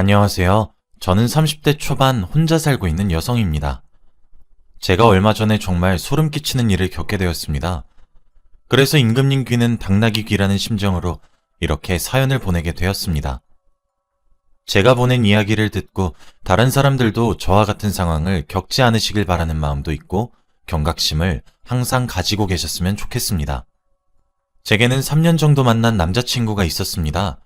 안녕하세요. 저는 30대 초반 혼자 살고 있는 여성입니다. 제가 얼마 전에 정말 소름 끼치는 일을 겪게 되었습니다. 그래서 임금님 귀는 당나귀 귀라는 심정으로 이렇게 사연을 보내게 되었습니다. 제가 보낸 이야기를 듣고 다른 사람들도 저와 같은 상황을 겪지 않으시길 바라는 마음도 있고 경각심을 항상 가지고 계셨으면 좋겠습니다. 제게는 3년 정도 만난 남자친구가 있었습니다.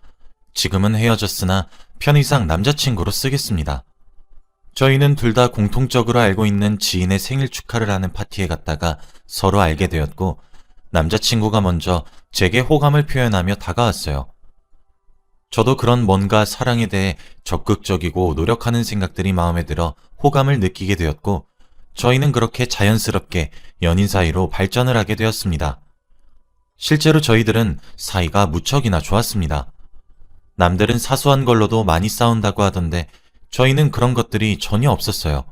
지금은 헤어졌으나 편의상 남자친구로 쓰겠습니다. 저희는 둘 다 공통적으로 알고 있는 지인의 생일 축하를 하는 파티에 갔다가 서로 알게 되었고 남자친구가 먼저 제게 호감을 표현하며 다가왔어요. 저도 그런 뭔가 사랑에 대해 적극적이고 노력하는 생각들이 마음에 들어 호감을 느끼게 되었고 저희는 그렇게 자연스럽게 연인 사이로 발전을 하게 되었습니다. 실제로 저희들은 사이가 무척이나 좋았습니다. 남들은 사소한 걸로도 많이 싸운다고 하던데 저희는 그런 것들이 전혀 없었어요.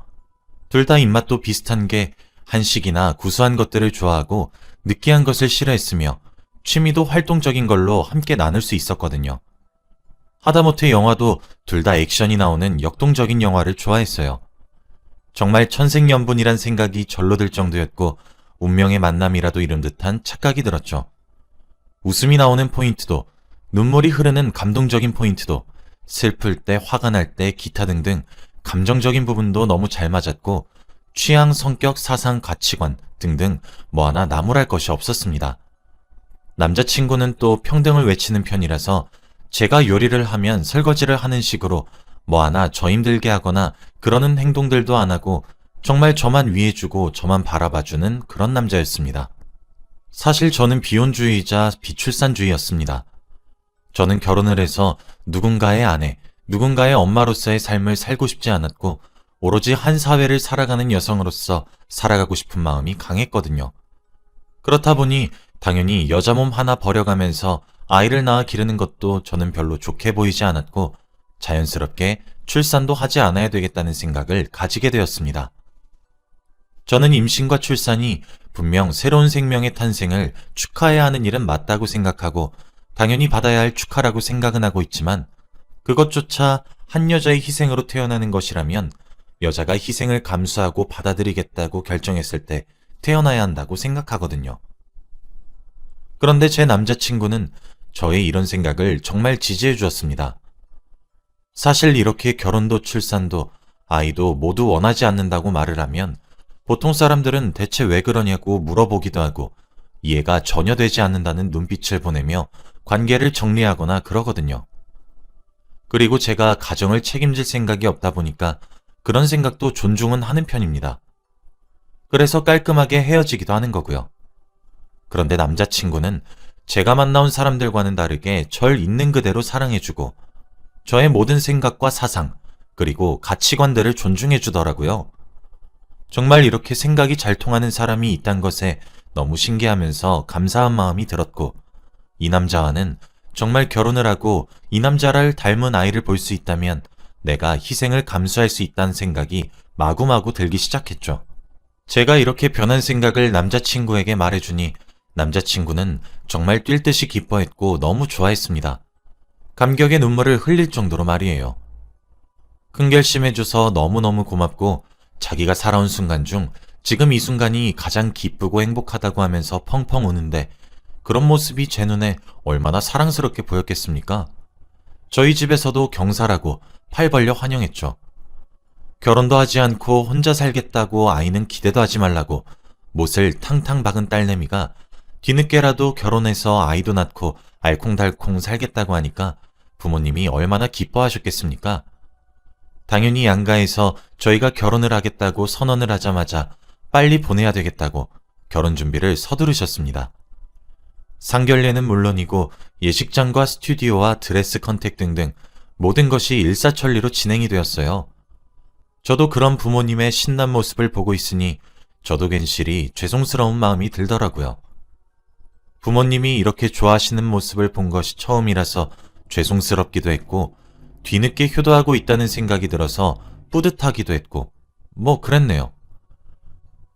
둘 다 입맛도 비슷한 게 한식이나 구수한 것들을 좋아하고 느끼한 것을 싫어했으며 취미도 활동적인 걸로 함께 나눌 수 있었거든요. 하다못해 영화도 둘 다 액션이 나오는 역동적인 영화를 좋아했어요. 정말 천생연분이란 생각이 절로 들 정도였고 운명의 만남이라도 이룬 듯한 착각이 들었죠. 웃음이 나오는 포인트도 눈물이 흐르는 감동적인 포인트도 슬플 때, 화가 날 때, 기타 등등 감정적인 부분도 너무 잘 맞았고 취향, 성격, 사상, 가치관 등등 뭐 하나 나무랄 것이 없었습니다. 남자친구는 또 평등을 외치는 편이라서 제가 요리를 하면 설거지를 하는 식으로 뭐 하나 저 힘들게 하거나 그러는 행동들도 안 하고 정말 저만 위해주고 저만 바라봐주는 그런 남자였습니다. 사실 저는 비혼주의이자 비출산주의였습니다. 저는 결혼을 해서 누군가의 아내, 누군가의 엄마로서의 삶을 살고 싶지 않았고 오로지 한 사회를 살아가는 여성으로서 살아가고 싶은 마음이 강했거든요. 그렇다 보니 당연히 여자 몸 하나 버려가면서 아이를 낳아 기르는 것도 저는 별로 좋게 보이지 않았고 자연스럽게 출산도 하지 않아야 되겠다는 생각을 가지게 되었습니다. 저는 임신과 출산이 분명 새로운 생명의 탄생을 축하해야 하는 일은 맞다고 생각하고 당연히 받아야 할 축하라고 생각은 하고 있지만 그것조차 한 여자의 희생으로 태어나는 것이라면 여자가 희생을 감수하고 받아들이겠다고 결정했을 때 태어나야 한다고 생각하거든요. 그런데 제 남자친구는 저의 이런 생각을 정말 지지해 주었습니다. 사실 이렇게 결혼도 출산도 아이도 모두 원하지 않는다고 말을 하면 보통 사람들은 대체 왜 그러냐고 물어보기도 하고 이해가 전혀 되지 않는다는 눈빛을 보내며 관계를 정리하거나 그러거든요. 그리고 제가 가정을 책임질 생각이 없다 보니까 그런 생각도 존중은 하는 편입니다. 그래서 깔끔하게 헤어지기도 하는 거고요. 그런데 남자친구는 제가 만나온 사람들과는 다르게 절 있는 그대로 사랑해주고 저의 모든 생각과 사상 그리고 가치관들을 존중해주더라고요. 정말 이렇게 생각이 잘 통하는 사람이 있단 것에 너무 신기하면서 감사한 마음이 들었고 이 남자와는 정말 결혼을 하고 이 남자를 닮은 아이를 볼 수 있다면 내가 희생을 감수할 수 있다는 생각이 마구마구 들기 시작했죠. 제가 이렇게 변한 생각을 남자친구에게 말해주니 남자친구는 정말 뛸 듯이 기뻐했고 너무 좋아했습니다. 감격의 눈물을 흘릴 정도로 말이에요. 큰 결심해줘서 너무너무 고맙고 자기가 살아온 순간 중 지금 이 순간이 가장 기쁘고 행복하다고 하면서 펑펑 우는데 그런 모습이 제 눈에 얼마나 사랑스럽게 보였겠습니까? 저희 집에서도 경사라고 팔 벌려 환영했죠. 결혼도 하지 않고 혼자 살겠다고 아이는 기대도 하지 말라고 못을 탕탕 박은 딸내미가 뒤늦게라도 결혼해서 아이도 낳고 알콩달콩 살겠다고 하니까 부모님이 얼마나 기뻐하셨겠습니까? 당연히 양가에서 저희가 결혼을 하겠다고 선언을 하자마자 빨리 보내야 되겠다고 결혼 준비를 서두르셨습니다. 상견례는 물론이고 예식장과 스튜디오와 드레스 컨택 등등 모든 것이 일사천리로 진행이 되었어요. 저도 그런 부모님의 신난 모습을 보고 있으니 저도 괜시리 죄송스러운 마음이 들더라고요. 부모님이 이렇게 좋아하시는 모습을 본 것이 처음이라서 죄송스럽기도 했고 뒤늦게 효도하고 있다는 생각이 들어서 뿌듯하기도 했고 뭐 그랬네요.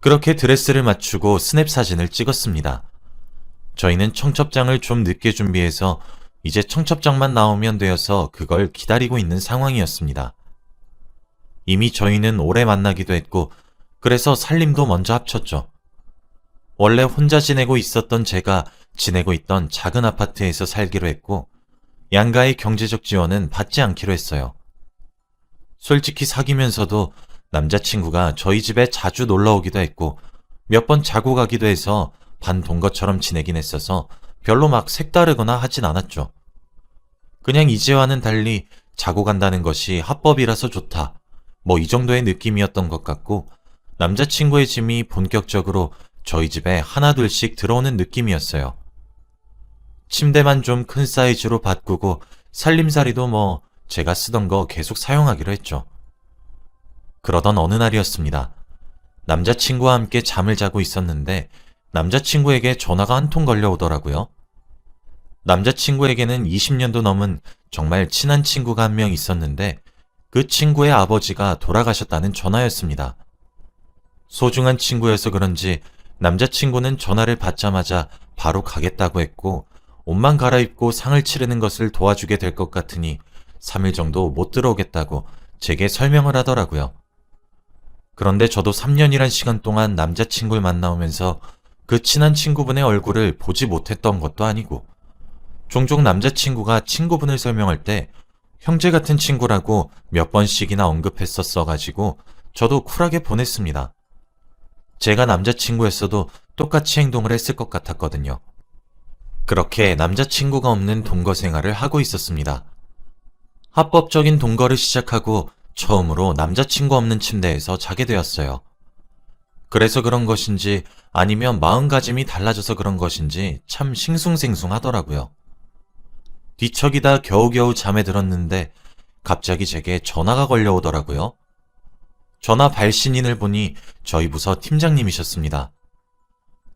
그렇게 드레스를 맞추고 스냅 사진을 찍었습니다. 저희는 청첩장을 좀 늦게 준비해서 이제 청첩장만 나오면 되어서 그걸 기다리고 있는 상황이었습니다. 이미 저희는 오래 만나기도 했고 그래서 살림도 먼저 합쳤죠. 원래 혼자 지내고 있었던 제가 지내고 있던 작은 아파트에서 살기로 했고 양가의 경제적 지원은 받지 않기로 했어요. 솔직히 사귀면서도 남자친구가 저희 집에 자주 놀러 오기도 했고 몇 번 자고 가기도 해서 반동거처럼 지내긴 했어서 별로 막 색다르거나 하진 않았죠. 그냥 이제와는 달리 자고 간다는 것이 합법이라서 좋다. 뭐 이 정도의 느낌이었던 것 같고 남자친구의 짐이 본격적으로 저희 집에 하나둘씩 들어오는 느낌이었어요. 침대만 좀 큰 사이즈로 바꾸고 살림살이도 뭐 제가 쓰던 거 계속 사용하기로 했죠. 그러던 어느 날이었습니다. 남자친구와 함께 잠을 자고 있었는데 남자친구에게 전화가 한 통 걸려오더라고요. 남자친구에게는 20년도 넘은 정말 친한 친구가 한 명 있었는데 그 친구의 아버지가 돌아가셨다는 전화였습니다. 소중한 친구여서 그런지 남자친구는 전화를 받자마자 바로 가겠다고 했고 옷만 갈아입고 상을 치르는 것을 도와주게 될 것 같으니 3일 정도 못 들어오겠다고 제게 설명을 하더라고요. 그런데 저도 3년이란 시간 동안 남자친구를 만나오면서 그 친한 친구분의 얼굴을 보지 못했던 것도 아니고 종종 남자친구가 친구분을 설명할 때 형제 같은 친구라고 몇 번씩이나 언급했었어가지고 저도 쿨하게 보냈습니다. 제가 남자친구였어도 똑같이 행동을 했을 것 같았거든요. 그렇게 남자친구가 없는 동거 생활을 하고 있었습니다. 합법적인 동거를 시작하고 처음으로 남자친구 없는 침대에서 자게 되었어요. 그래서 그런 것인지 아니면 마음가짐이 달라져서 그런 것인지 참 싱숭생숭하더라고요. 뒤척이다 겨우겨우 잠에 들었는데 갑자기 제게 전화가 걸려오더라고요. 전화 발신인을 보니 저희 부서 팀장님이셨습니다.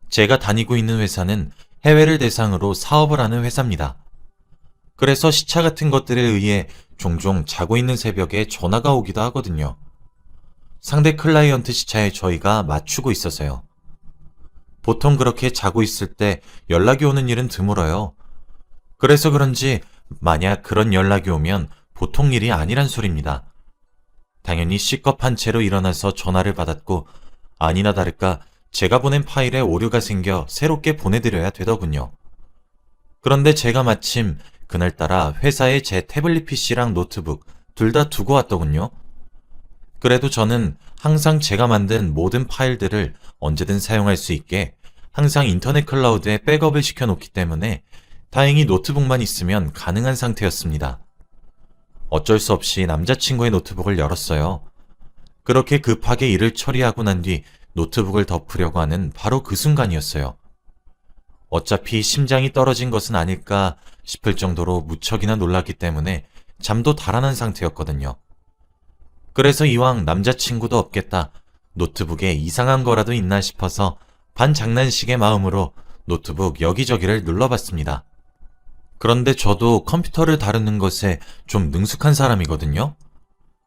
제가 다니고 있는 회사는 해외를 대상으로 사업을 하는 회사입니다. 그래서 시차 같은 것들에 의해 종종 자고 있는 새벽에 전화가 오기도 하거든요. 상대 클라이언트 시차에 저희가 맞추고 있어서요. 보통 그렇게 자고 있을 때 연락이 오는 일은 드물어요. 그래서 그런지 만약 그런 연락이 오면 보통 일이 아니란 소리입니다. 당연히 C컵한 채로 일어나서 전화를 받았고 아니나 다를까 제가 보낸 파일에 오류가 생겨 새롭게 보내드려야 되더군요. 그런데 제가 마침 그날따라 회사에 제 태블릿 PC랑 노트북 둘 다 두고 왔더군요. 그래도 저는 항상 제가 만든 모든 파일들을 언제든 사용할 수 있게 항상 인터넷 클라우드에 백업을 시켜놓기 때문에 다행히 노트북만 있으면 가능한 상태였습니다. 어쩔 수 없이 남자친구의 노트북을 열었어요. 그렇게 급하게 일을 처리하고 난 뒤 노트북을 덮으려고 하는 바로 그 순간이었어요. 어차피 심장이 떨어진 것은 아닐까 싶을 정도로 무척이나 놀랐기 때문에 잠도 달아난 상태였거든요. 그래서 이왕 남자친구도 없겠다, 노트북에 이상한 거라도 있나 싶어서 반장난식의 마음으로 노트북 여기저기를 눌러봤습니다. 그런데 저도 컴퓨터를 다루는 것에 좀 능숙한 사람이거든요.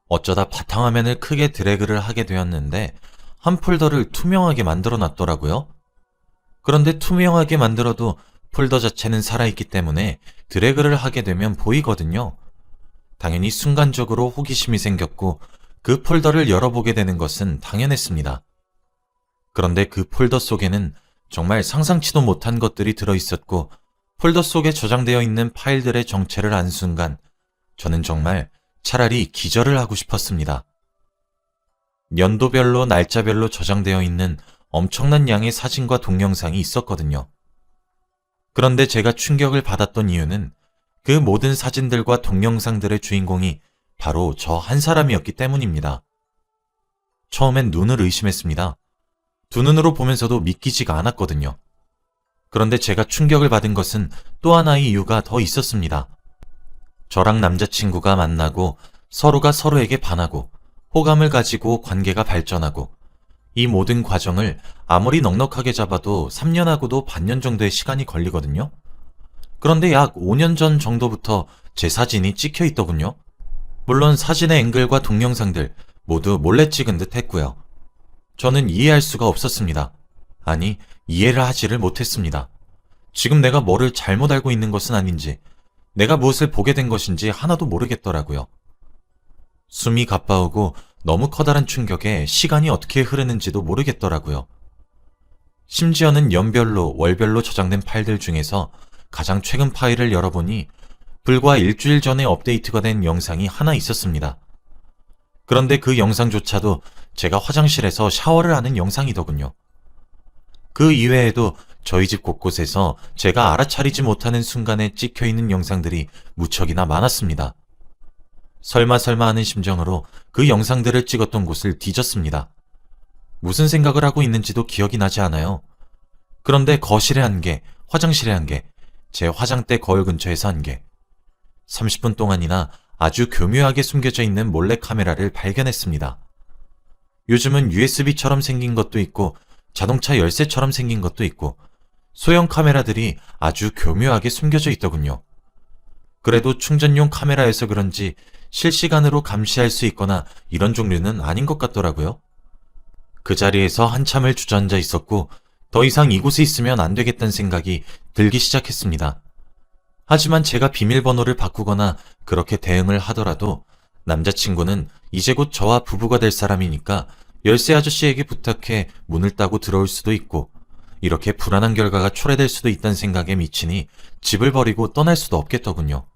어쩌다 바탕화면을 크게 드래그를 하게 되었는데 한 폴더를 투명하게 만들어 놨더라고요. 그런데 투명하게 만들어도 폴더 자체는 살아있기 때문에 드래그를 하게 되면 보이거든요. 당연히 순간적으로 호기심이 생겼고 그 폴더를 열어보게 되는 것은 당연했습니다. 그런데 그 폴더 속에는 정말 상상치도 못한 것들이 들어있었고 폴더 속에 저장되어 있는 파일들의 정체를 안 순간 저는 정말 차라리 기절을 하고 싶었습니다. 연도별로 날짜별로 저장되어 있는 엄청난 양의 사진과 동영상이 있었거든요. 그런데 제가 충격을 받았던 이유는 그 모든 사진들과 동영상들의 주인공이 바로 저 한 사람이었기 때문입니다. 처음엔 눈을 의심했습니다. 두 눈으로 보면서도 믿기지가 않았거든요. 그런데 제가 충격을 받은 것은 또 하나의 이유가 더 있었습니다. 저랑 남자친구가 만나고 서로가 서로에게 반하고 호감을 가지고 관계가 발전하고 이 모든 과정을 아무리 넉넉하게 잡아도 3년하고도 반년 정도의 시간이 걸리거든요. 그런데 약 5년 전 정도부터 제 사진이 찍혀 있더군요. 물론 사진의 앵글과 동영상들 모두 몰래 찍은 듯 했고요. 저는 이해할 수가 없었습니다. 아니, 이해를 하지를 못했습니다. 지금 내가 뭐를 잘못 알고 있는 것은 아닌지, 내가 무엇을 보게 된 것인지 하나도 모르겠더라고요. 숨이 가빠오고 너무 커다란 충격에 시간이 어떻게 흐르는지도 모르겠더라고요. 심지어는 연별로, 월별로 저장된 파일들 중에서 가장 최근 파일을 열어보니 불과 일주일 전에 업데이트가 된 영상이 하나 있었습니다. 그런데 그 영상조차도 제가 화장실에서 샤워를 하는 영상이더군요. 그 이외에도 저희 집 곳곳에서 제가 알아차리지 못하는 순간에 찍혀있는 영상들이 무척이나 많았습니다. 설마 하는 심정으로 그 영상들을 찍었던 곳을 뒤졌습니다. 무슨 생각을 하고 있는지도 기억이 나지 않아요. 그런데 거실에 한 개, 화장실에 한 개, 제 화장대 거울 근처에서 한 개, 30분 동안이나 아주 교묘하게 숨겨져 있는 몰래카메라를 발견했습니다. 요즘은 USB처럼 생긴 것도 있고 자동차 열쇠처럼 생긴 것도 있고 소형 카메라들이 아주 교묘하게 숨겨져 있더군요. 그래도 충전용 카메라여서 그런지 실시간으로 감시할 수 있거나 이런 종류는 아닌 것 같더라고요. 그 자리에서 한참을 주저앉아 있었고 더 이상 이곳에 있으면 안 되겠다는 생각이 들기 시작했습니다. 하지만 제가 비밀번호를 바꾸거나 그렇게 대응을 하더라도 남자친구는 이제 곧 저와 부부가 될 사람이니까 열쇠 아저씨에게 부탁해 문을 따고 들어올 수도 있고 이렇게 불안한 결과가 초래될 수도 있다는 생각에 미치니 집을 버리고 떠날 수도 없겠더군요.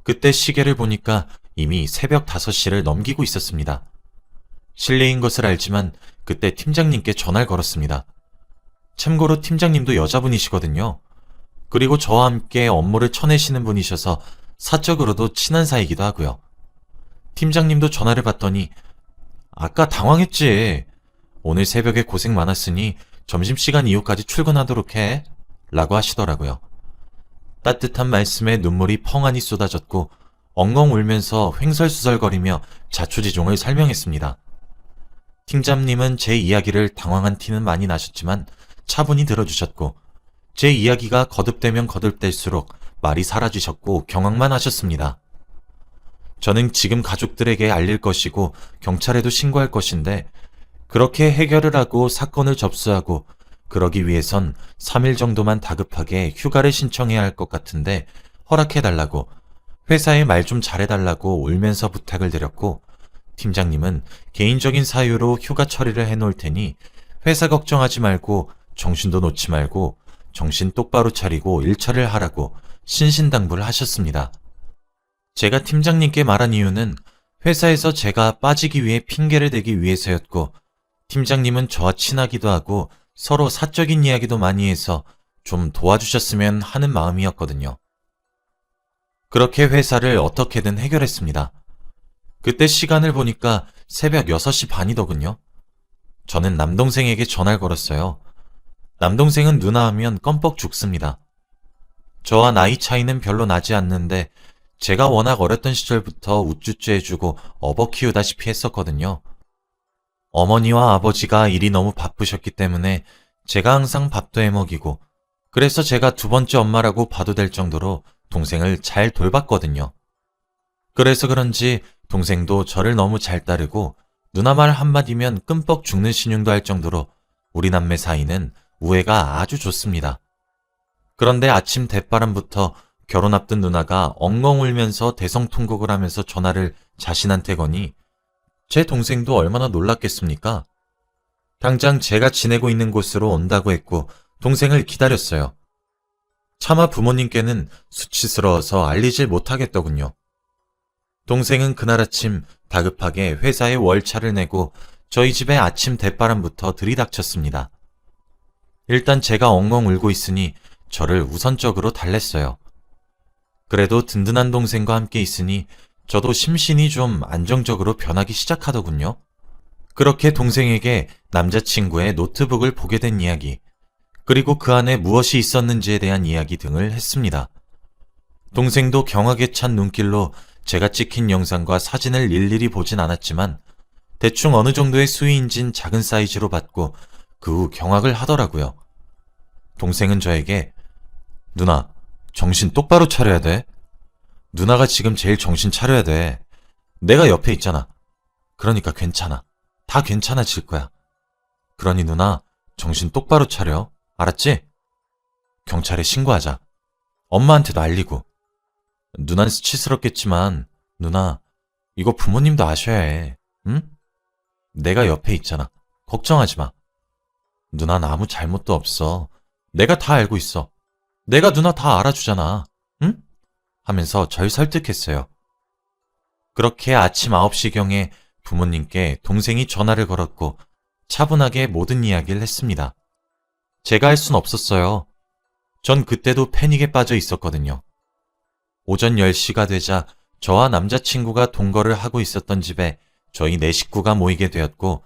그때 시계를 보니까 이미 새벽 5시를 넘기고 있었습니다. 실례인 것을 알지만 그때 팀장님께 전화를 걸었습니다. 참고로 팀장님도 여자분이시거든요. 그리고 저와 함께 업무를 쳐내시는 분이셔서 사적으로도 친한 사이이기도 하고요. 팀장님도 전화를 받더니 아까 당황했지. 오늘 새벽에 고생 많았으니 점심시간 이후까지 출근하도록 해. 라고 하시더라고요. 따뜻한 말씀에 눈물이 펑하니 쏟아졌고 엉엉 울면서 횡설수설거리며 자초지종을 설명했습니다. 팀장님은 제 이야기를 당황한 티는 많이 나셨지만 차분히 들어주셨고 제 이야기가 거듭되면 거듭될수록 말이 사라지셨고 경악만 하셨습니다. 저는 지금 가족들에게 알릴 것이고 경찰에도 신고할 것인데 그렇게 해결을 하고 사건을 접수하고 그러기 위해선 3일 정도만 다급하게 휴가를 신청해야 할 것 같은데 허락해달라고 회사에 말 좀 잘해달라고 울면서 부탁을 드렸고 팀장님은 개인적인 사유로 휴가 처리를 해놓을 테니 회사 걱정하지 말고 정신도 놓지 말고 정신 똑바로 차리고 일처리를 하라고 신신당부를 하셨습니다. 제가 팀장님께 말한 이유는 회사에서 제가 빠지기 위해 핑계를 대기 위해서였고 팀장님은 저와 친하기도 하고 서로 사적인 이야기도 많이 해서 좀 도와주셨으면 하는 마음이었거든요. 그렇게 회사를 어떻게든 해결했습니다. 그때 시간을 보니까 새벽 6시 반이더군요. 저는 남동생에게 전화를 걸었어요. 남동생은 누나 하면 껌뻑 죽습니다. 저와 나이 차이는 별로 나지 않는데 제가 워낙 어렸던 시절부터 우쭈쭈 해주고 업어 키우다시피 했었거든요. 어머니와 아버지가 일이 너무 바쁘셨기 때문에 제가 항상 밥도 해먹이고 그래서 제가 두 번째 엄마라고 봐도 될 정도로 동생을 잘 돌봤거든요. 그래서 그런지 동생도 저를 너무 잘 따르고 누나 말 한마디면 끔뻑 죽는 신용도 할 정도로 우리 남매 사이는 우애가 아주 좋습니다. 그런데 아침 대바람부터 결혼 앞둔 누나가 엉엉 울면서 대성통곡을 하면서 전화를 자신한테 거니 제 동생도 얼마나 놀랐겠습니까? 당장 제가 지내고 있는 곳으로 온다고 했고 동생을 기다렸어요. 차마 부모님께는 수치스러워서 알리질 못하겠더군요. 동생은 그날 아침 다급하게 회사에 월차를 내고 저희 집에 아침 대바람부터 들이닥쳤습니다. 일단 제가 엉엉 울고 있으니 저를 우선적으로 달랬어요. 그래도 든든한 동생과 함께 있으니 저도 심신이 좀 안정적으로 변하기 시작하더군요. 그렇게 동생에게 남자친구의 노트북을 보게 된 이야기, 그리고 그 안에 무엇이 있었는지에 대한 이야기 등을 했습니다. 동생도 경악에 찬 눈길로 제가 찍힌 영상과 사진을 일일이 보진 않았지만 대충 어느 정도의 수위인진 작은 사이즈로 봤고 그 후 경악을 하더라고요. 동생은 저에게 누나, 정신 똑바로 차려야 돼. 누나가 지금 제일 정신 차려야 돼. 내가 옆에 있잖아. 그러니까 괜찮아. 다 괜찮아질 거야. 그러니 누나, 정신 똑바로 차려. 알았지? 경찰에 신고하자. 엄마한테도 알리고. 누난 수치스럽겠지만, 누나, 이거 부모님도 아셔야 해. 응? 내가 옆에 있잖아. 걱정하지 마. 누난 아무 잘못도 없어. 내가 다 알고 있어. 내가 누나 다 알아주잖아. 응? 하면서 절 설득했어요. 그렇게 아침 9시경에 부모님께 동생이 전화를 걸었고 차분하게 모든 이야기를 했습니다. 제가 할 순 없었어요. 전 그때도 패닉에 빠져 있었거든요. 오전 10시가 되자 저와 남자친구가 동거를 하고 있었던 집에 저희 네 식구가 모이게 되었고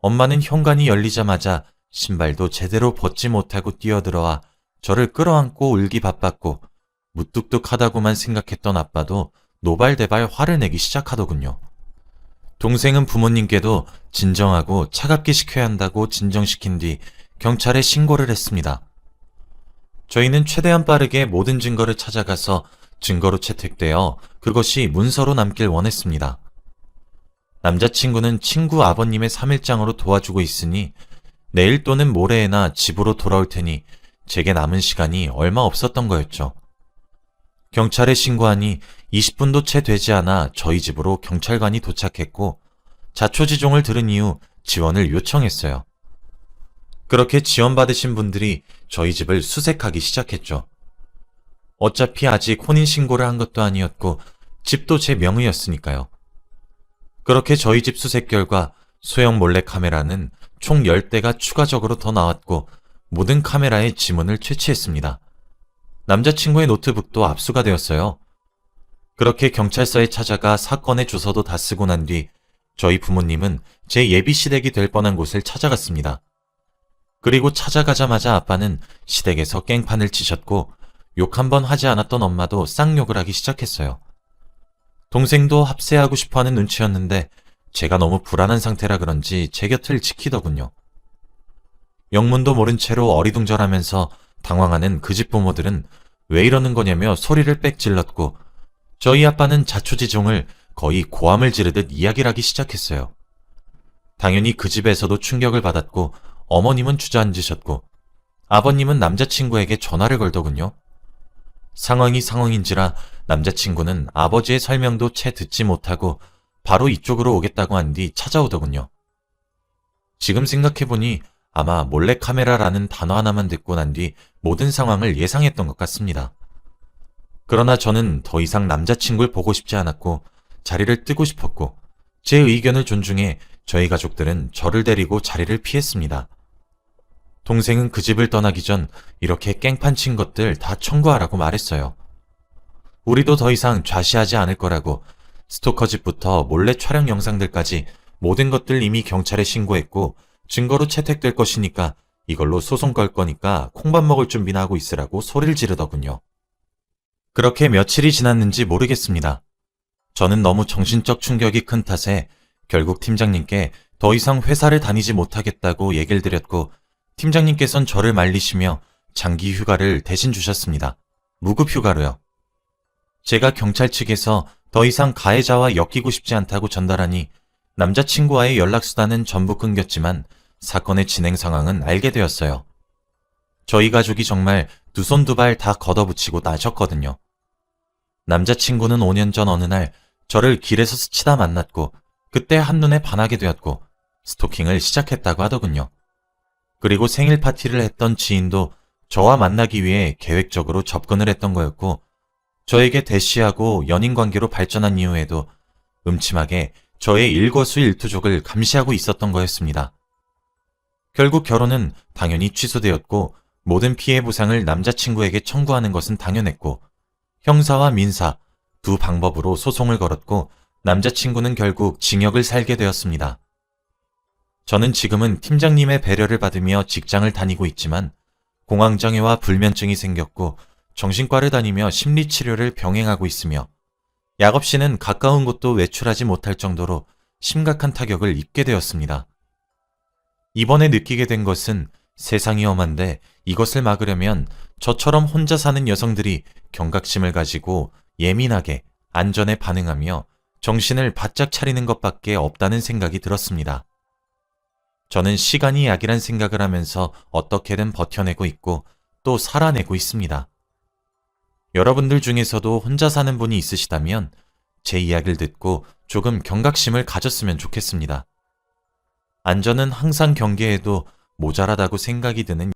엄마는 현관이 열리자마자 신발도 제대로 벗지 못하고 뛰어들어와 저를 끌어안고 울기 바빴고 무뚝뚝하다고만 생각했던 아빠도 노발대발 화를 내기 시작하더군요. 동생은 부모님께도 진정하고 차갑게 식혀야 한다고 진정시킨 뒤 경찰에 신고를 했습니다. 저희는 최대한 빠르게 모든 증거를 찾아가서 증거로 채택되어 그것이 문서로 남길 원했습니다. 남자친구는 친구 아버님의 3일장으로 도와주고 있으니 내일 또는 모레에나 집으로 돌아올 테니 제게 남은 시간이 얼마 없었던 거였죠. 경찰에 신고하니 20분도 채 되지 않아 저희 집으로 경찰관이 도착했고 자초지종을 들은 이후 지원을 요청했어요. 그렇게 지원받으신 분들이 저희 집을 수색하기 시작했죠. 어차피 아직 혼인신고를 한 것도 아니었고 집도 제 명의였으니까요. 그렇게 저희 집 수색 결과 소형 몰래카메라는 총 10대가 추가적으로 더 나왔고 모든 카메라에 지문을 채취했습니다. 남자친구의 노트북도 압수가 되었어요. 그렇게 경찰서에 찾아가 사건의 주소도 다 쓰고 난 뒤 저희 부모님은 제 예비 시댁이 될 뻔한 곳을 찾아갔습니다. 그리고 찾아가자마자 아빠는 시댁에서 깽판을 치셨고 욕 한 번 하지 않았던 엄마도 쌍욕을 하기 시작했어요. 동생도 합세하고 싶어하는 눈치였는데 제가 너무 불안한 상태라 그런지 제 곁을 지키더군요. 영문도 모른 채로 어리둥절하면서 당황하는 그 집 부모들은 왜 이러는 거냐며 소리를 빽 질렀고 저희 아빠는 자초지종을 거의 고함을 지르듯 이야기를 하기 시작했어요. 당연히 그 집에서도 충격을 받았고 어머님은 주저앉으셨고 아버님은 남자친구에게 전화를 걸더군요. 상황이 상황인지라 남자친구는 아버지의 설명도 채 듣지 못하고 바로 이쪽으로 오겠다고 한 뒤 찾아오더군요. 지금 생각해보니 아마 몰래카메라라는 단어 하나만 듣고 난 뒤 모든 상황을 예상했던 것 같습니다. 그러나 저는 더 이상 남자친구를 보고 싶지 않았고 자리를 뜨고 싶었고 제 의견을 존중해 저희 가족들은 저를 데리고 자리를 피했습니다. 동생은 그 집을 떠나기 전 이렇게 깽판 친 것들 다 청구하라고 말했어요. 우리도 더 이상 좌시하지 않을 거라고 스토커 집부터 몰래 촬영 영상들까지 모든 것들 이미 경찰에 신고했고 증거로 채택될 것이니까 이걸로 소송 걸 거니까 콩밥 먹을 준비나 하고 있으라고 소리를 지르더군요. 그렇게 며칠이 지났는지 모르겠습니다. 저는 너무 정신적 충격이 큰 탓에 결국 팀장님께 더 이상 회사를 다니지 못하겠다고 얘기를 드렸고 팀장님께선 저를 말리시며 장기 휴가를 대신 주셨습니다. 무급 휴가로요. 제가 경찰 측에서 더 이상 가해자와 엮이고 싶지 않다고 전달하니 남자친구와의 연락수단은 전부 끊겼지만 사건의 진행 상황은 알게 되었어요. 저희 가족이 정말 두 손 두 발 다 걷어붙이고 나셨거든요. 남자친구는 5년 전 어느 날 저를 길에서 스치다 만났고 그때 한눈에 반하게 되었고 스토킹을 시작했다고 하더군요. 그리고 생일 파티를 했던 지인도 저와 만나기 위해 계획적으로 접근을 했던 거였고 저에게 대시하고 연인 관계로 발전한 이후에도 음침하게 저의 일거수일투족을 감시하고 있었던 거였습니다. 결국 결혼은 당연히 취소되었고 모든 피해 보상을 남자친구에게 청구하는 것은 당연했고 형사와 민사 두 방법으로 소송을 걸었고 남자친구는 결국 징역을 살게 되었습니다. 저는 지금은 팀장님의 배려를 받으며 직장을 다니고 있지만 공황장애와 불면증이 생겼고 정신과를 다니며 심리치료를 병행하고 있으며 약 없이는 가까운 곳도 외출하지 못할 정도로 심각한 타격을 입게 되었습니다. 이번에 느끼게 된 것은 세상이 험한데 이것을 막으려면 저처럼 혼자 사는 여성들이 경각심을 가지고 예민하게 안전에 반응하며 정신을 바짝 차리는 것밖에 없다는 생각이 들었습니다. 저는 시간이 약이란 생각을 하면서 어떻게든 버텨내고 있고 또 살아내고 있습니다. 여러분들 중에서도 혼자 사는 분이 있으시다면 제 이야기를 듣고 조금 경각심을 가졌으면 좋겠습니다. 안전은 항상 경계해도 모자라다고 생각이 드는